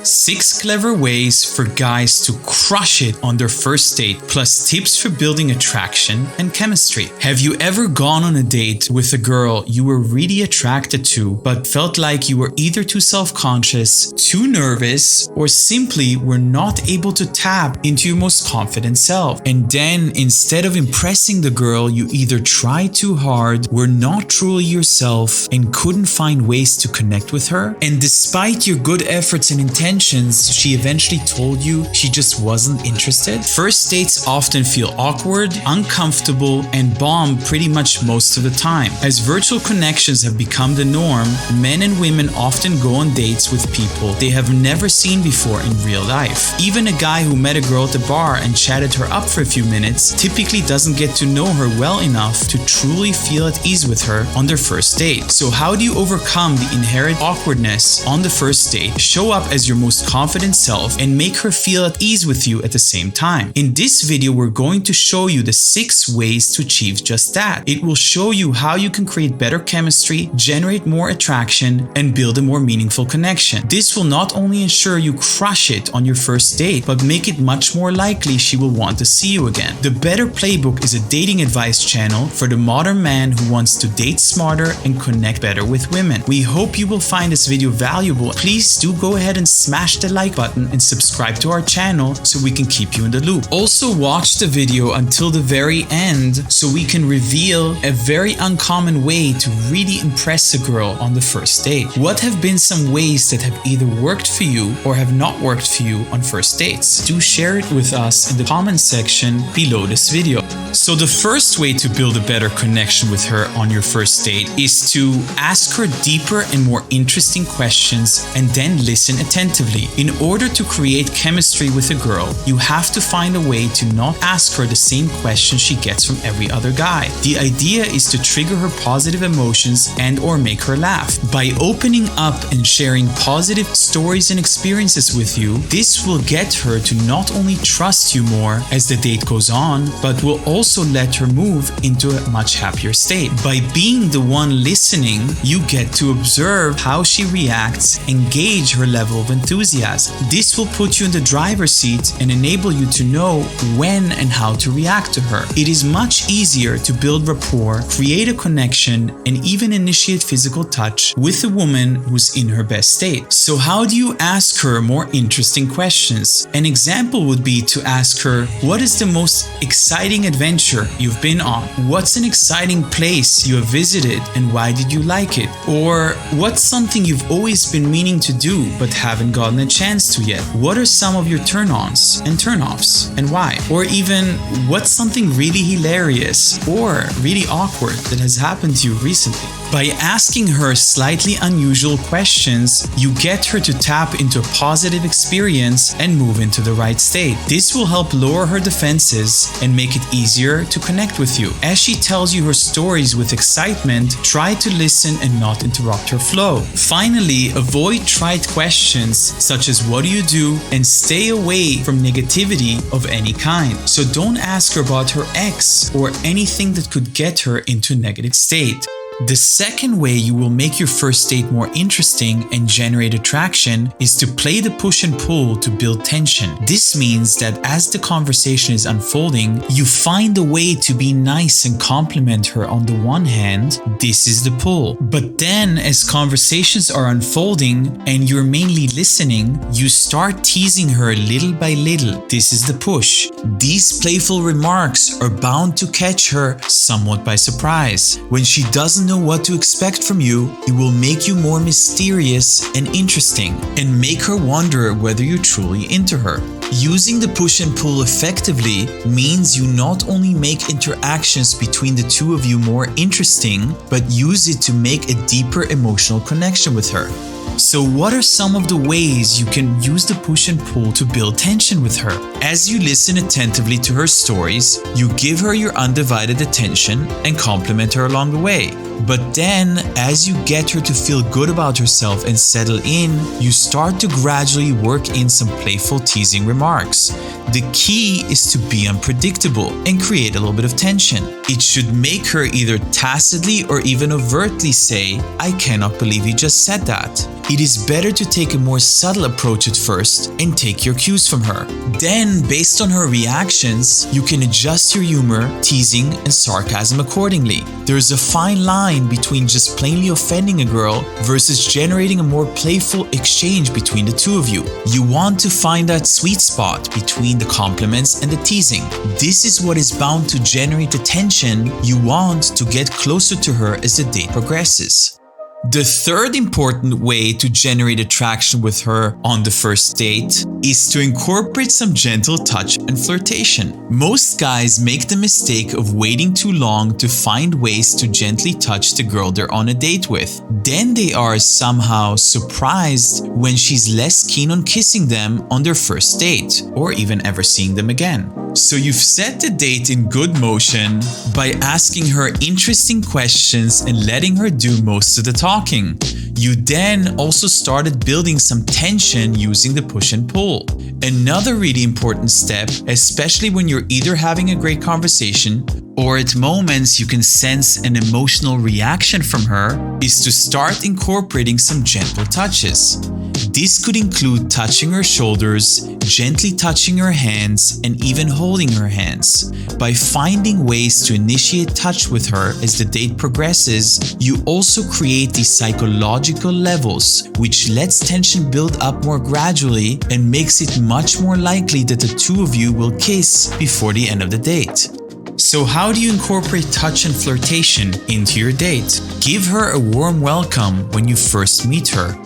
6 clever ways for guys to crush it on their first date, plus tips for building attraction and chemistry. Have you ever gone on a date with a girl you were really attracted to, but felt like you were either too self-conscious, too nervous, or simply were not able to tap into your most confident self? And then, instead of impressing the girl, you either tried too hard, were not truly yourself, and couldn't find ways to connect with her? And despite your good efforts and intentions, she eventually told you she just wasn't interested? First dates often feel awkward, uncomfortable, and bomb pretty much most of the time. As virtual connections have become the norm, men and women often go on dates with people they have never seen before in real life. Even a guy who met a girl at the bar and chatted her up for a few minutes typically doesn't get to know her well enough to truly feel at ease with her on their first date. So how do you overcome the inherent awkwardness on the first date, show up as your most confident self, and make her feel at ease with you at the same time? In this video, we're going to show you the 6 ways to achieve just that. It will show you how you can create better chemistry, generate more attraction, and build a more meaningful connection. This will not only ensure you crush it on your first date, but make it much more likely she will want to see you again. The Better Playbook is a dating advice channel for the modern man who wants to date smarter and connect better with women. We hope you will find this video valuable. Please do go ahead and smash the like button and subscribe to our channel so we can keep you in the loop. Also, watch the video until the very end so we can reveal a very uncommon way to really impress a girl on the first date. What have been some ways that have either worked for you or have not worked for you on first dates? Do share it with us in the comment section below this video. So the first way to build a better connection with her on your first date is to ask her deeper and more interesting questions and then listen attentively. In order to create chemistry with a girl, you have to find a way to not ask her the same question she gets from every other guy. The idea is to trigger her positive emotions and or make her laugh. By opening up and sharing positive stories and experiences with you, this will get her to not only trust you more as the date goes on, but will also let her move into a much happier state. By being the one listening, you get to observe how she reacts and gauge her level of enthusiasm. This will put you in the driver's seat and enable you to know when and how to react to her. It is much easier to build rapport, create a connection, and even initiate physical touch with a woman who's in her best state. So how do you ask her more interesting questions? An example would be to ask her, what is the most exciting adventure you've been on? What's an exciting place you have visited and why did you like it? Or what's something you've always been meaning to do but haven't gotten a chance to yet? What are some of your turn-ons and turn-offs and why? Or even, what's something really hilarious or really awkward that has happened to you recently? By asking her slightly unusual questions, you get her to tap into a positive experience and move into the right state. This will help lower her defenses and make it easier to connect with you. As she tells you her stories with excitement, try to listen and not interrupt her flow. Finally, avoid trite questions such as what do you do, and stay away from negativity of any kind. So don't ask her about her ex or anything that could get her into a negative state. The second way you will make your first date more interesting and generate attraction is to play the push and pull to build tension. This means that as the conversation is unfolding, you find a way to be nice and compliment her on the one hand. This is the pull. But then as conversations are unfolding and you're mainly listening, you start teasing her little by little. This is the push. These playful remarks are bound to catch her somewhat by surprise. When she doesn't know what to expect from you, it will make you more mysterious and interesting and make her wonder whether you're truly into her. Using the push and pull effectively means you not only make interactions between the two of you more interesting, but use it to make a deeper emotional connection with her. So what are some of the ways you can use the push and pull to build tension with her? As you listen attentively to her stories, you give her your undivided attention and compliment her along the way. But then, as you get her to feel good about herself and settle in, you start to gradually work in some playful teasing remarks. The key is to be unpredictable and create a little bit of tension. It should make her either tacitly or even overtly say, "I cannot believe you just said that." It is better to take a more subtle approach at first and take your cues from her. Then, based on her reactions, you can adjust your humor, teasing, and sarcasm accordingly. There is a fine line between just plainly offending a girl versus generating a more playful exchange between the two of you. You want to find that sweet spot between the compliments and the teasing. This is what is bound to generate the tension you want to get closer to her as the date progresses. The third important way to generate attraction with her on the first date is to incorporate some gentle touch and flirtation. Most guys make the mistake of waiting too long to find ways to gently touch the girl they're on a date with. Then they are somehow surprised when she's less keen on kissing them on their first date, or even ever seeing them again. So you've set the date in good motion by asking her interesting questions and letting her do most of the talking. You then also started building some tension using the push and pull. Another really important step, especially when you're either having a great conversation or at moments you can sense an emotional reaction from her, is to start incorporating some gentle touches. This could include touching her shoulders, gently touching her hands, and even holding her hands. By finding ways to initiate touch with her as the date progresses, you also create these psychological levels, which lets tension build up more gradually and makes it much more likely that the two of you will kiss before the end of the date. So how do you incorporate touch and flirtation into your date? Give her a warm welcome when you first meet her.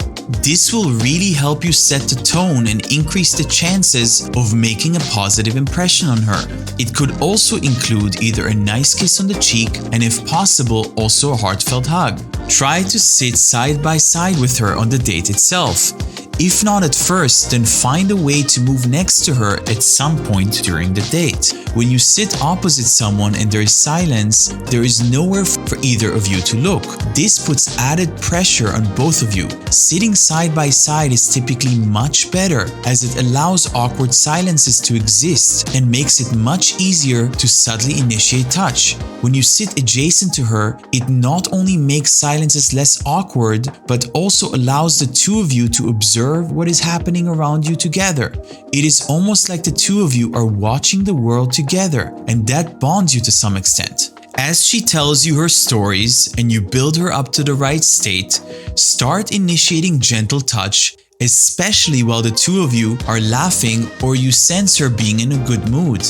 This will really help you set the tone and increase the chances of making a positive impression on her. It could also include either a nice kiss on the cheek and, if possible, also a heartfelt hug. Try to sit side by side with her on the date itself. If not at first, then find a way to move next to her at some point during the date. When you sit opposite someone and there is silence, there is nowhere for either of you to look. This puts added pressure on both of you. Sitting side by side is typically much better, as it allows awkward silences to exist and makes it much easier to subtly initiate touch. When you sit adjacent to her, it not only makes silences less awkward, but also allows the two of you to observe what is happening around you together. It is almost like the two of you are watching the world together, and that bonds you to some extent. As she tells you her stories and you build her up to the right state, start initiating gentle touch, especially while the two of you are laughing or you sense her being in a good mood.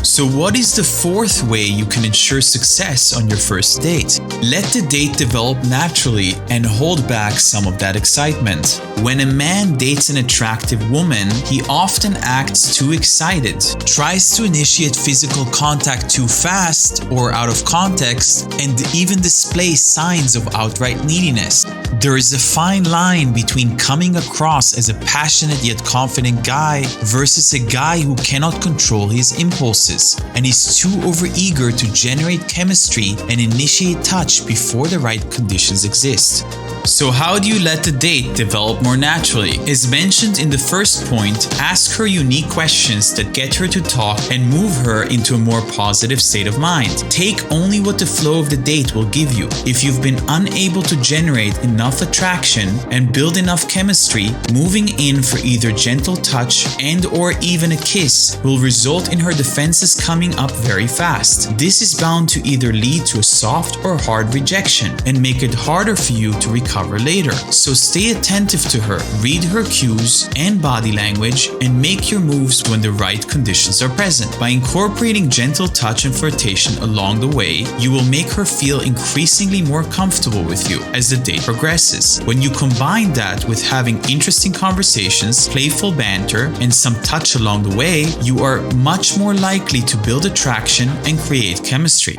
So what is the fourth way you can ensure success on your first date? Let the date develop naturally and hold back some of that excitement. When a man dates an attractive woman, he often acts too excited, tries to initiate physical contact too fast or out of context, and even displays signs of outright neediness. There is a fine line between coming across as a passionate yet confident guy versus a guy who cannot control his impulses and is too overeager to generate chemistry and initiate touch before the right conditions exist. So how do you let the date develop more naturally? As mentioned in the first point, ask her unique questions that get her to talk and move her into a more positive state of mind. Take only what the flow of the date will give you. If you've been unable to generate enough attraction and build enough chemistry, moving in for either gentle touch and or even a kiss will result in her defenses coming up very fast. This is bound to either lead to a soft or hard rejection and make it harder for you to recover later. So stay attentive to her, read her cues and body language, and make your moves when the right conditions are present. By incorporating gentle touch and flirtation along the way, you will make her feel increasingly more comfortable with you as the date progresses. When you combine that with having interesting conversations, playful banter, and some touch along the way, you are much more likely to build attraction and create chemistry.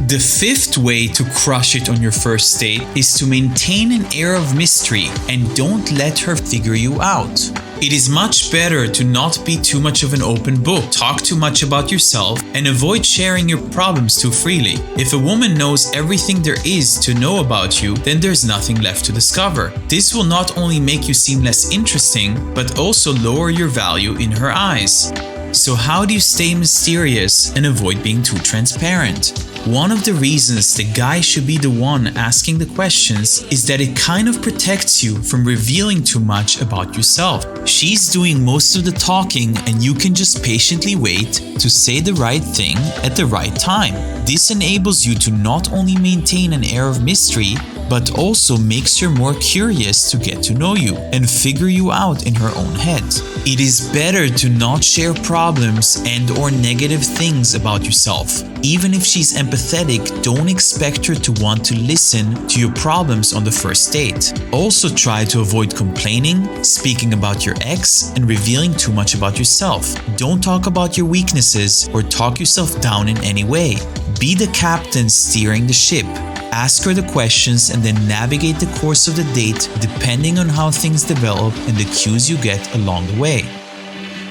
The fifth way to crush it on your first date is to maintain an air of mystery and don't let her figure you out. It is much better to not be too much of an open book, talk too much about yourself, and avoid sharing your problems too freely. If a woman knows everything there is to know about you, then there's nothing left to discover. This will not only make you seem less interesting, but also lower your value in her eyes. So how do you stay mysterious and avoid being too transparent? One of the reasons the guy should be the one asking the questions is that it kind of protects you from revealing too much about yourself. She's doing most of the talking and you can just patiently wait to say the right thing at the right time. This enables you to not only maintain an air of mystery, but also makes her more curious to get to know you and figure you out in her own head. It is better to not share problems and/or negative things about yourself. Even if she's empathetic, don't expect her to want to listen to your problems on the first date. Also try to avoid complaining, speaking about your ex, and revealing too much about yourself. Don't talk about your weaknesses or talk yourself down in any way. Be the captain steering the ship. Ask her the questions and then navigate the course of the date depending on how things develop and the cues you get along the way.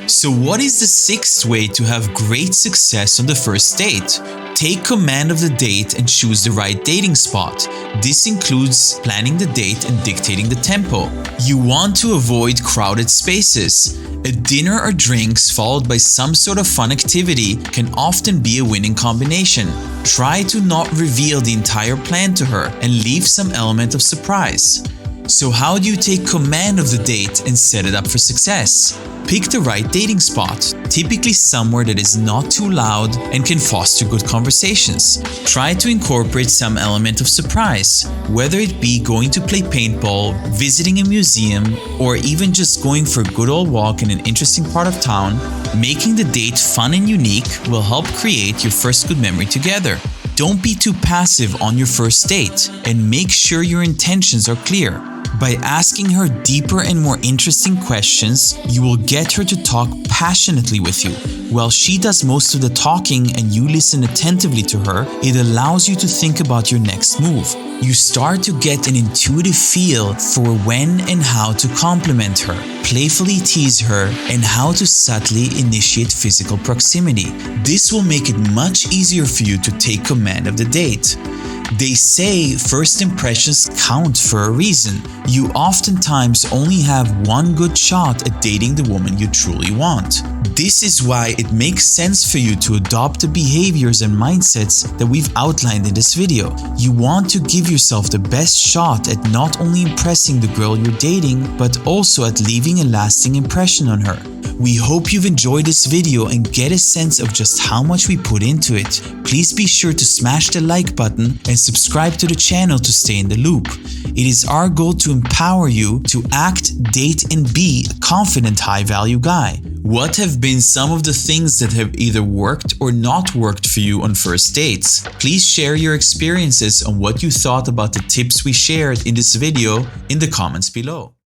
So what is the sixth way to have great success on the first date? Take command of the date and choose the right dating spot. This includes planning the date and dictating the tempo. You want to avoid crowded spaces. A dinner or drinks followed by some sort of fun activity can often be a winning combination. Try to not reveal the entire plan to her and leave some element of surprise. So how do you take command of the date and set it up for success? Pick the right dating spot, typically somewhere that is not too loud and can foster good conversations. Try to incorporate some element of surprise, whether it be going to play paintball, visiting a museum, or even just going for a good old walk in an interesting part of town. Making the date fun and unique will help create your first good memory together. Don't be too passive on your first date and make sure your intentions are clear. By asking her deeper and more interesting questions, you will get her to talk passionately with you. While she does most of the talking and you listen attentively to her, it allows you to think about your next move. You start to get an intuitive feel for when and how to compliment her, playfully tease her, and how to subtly initiate physical proximity. This will make it much easier for you to take command of the date. They say first impressions count for a reason. You oftentimes only have one good shot at dating the woman you truly want. This is why it makes sense for you to adopt the behaviors and mindsets that we've outlined in this video. You want to give yourself the best shot at not only impressing the girl you're dating, but also at leaving a lasting impression on her. We hope you've enjoyed this video and get a sense of just how much we put into it. Please be sure to smash the like button and subscribe to the channel to stay in the loop. It is our goal to empower you to act, date, and be a confident, high-value guy. What have been some of the things that have either worked or not worked for you on first dates? Please share your experiences on what you thought about the tips we shared in this video in the comments below.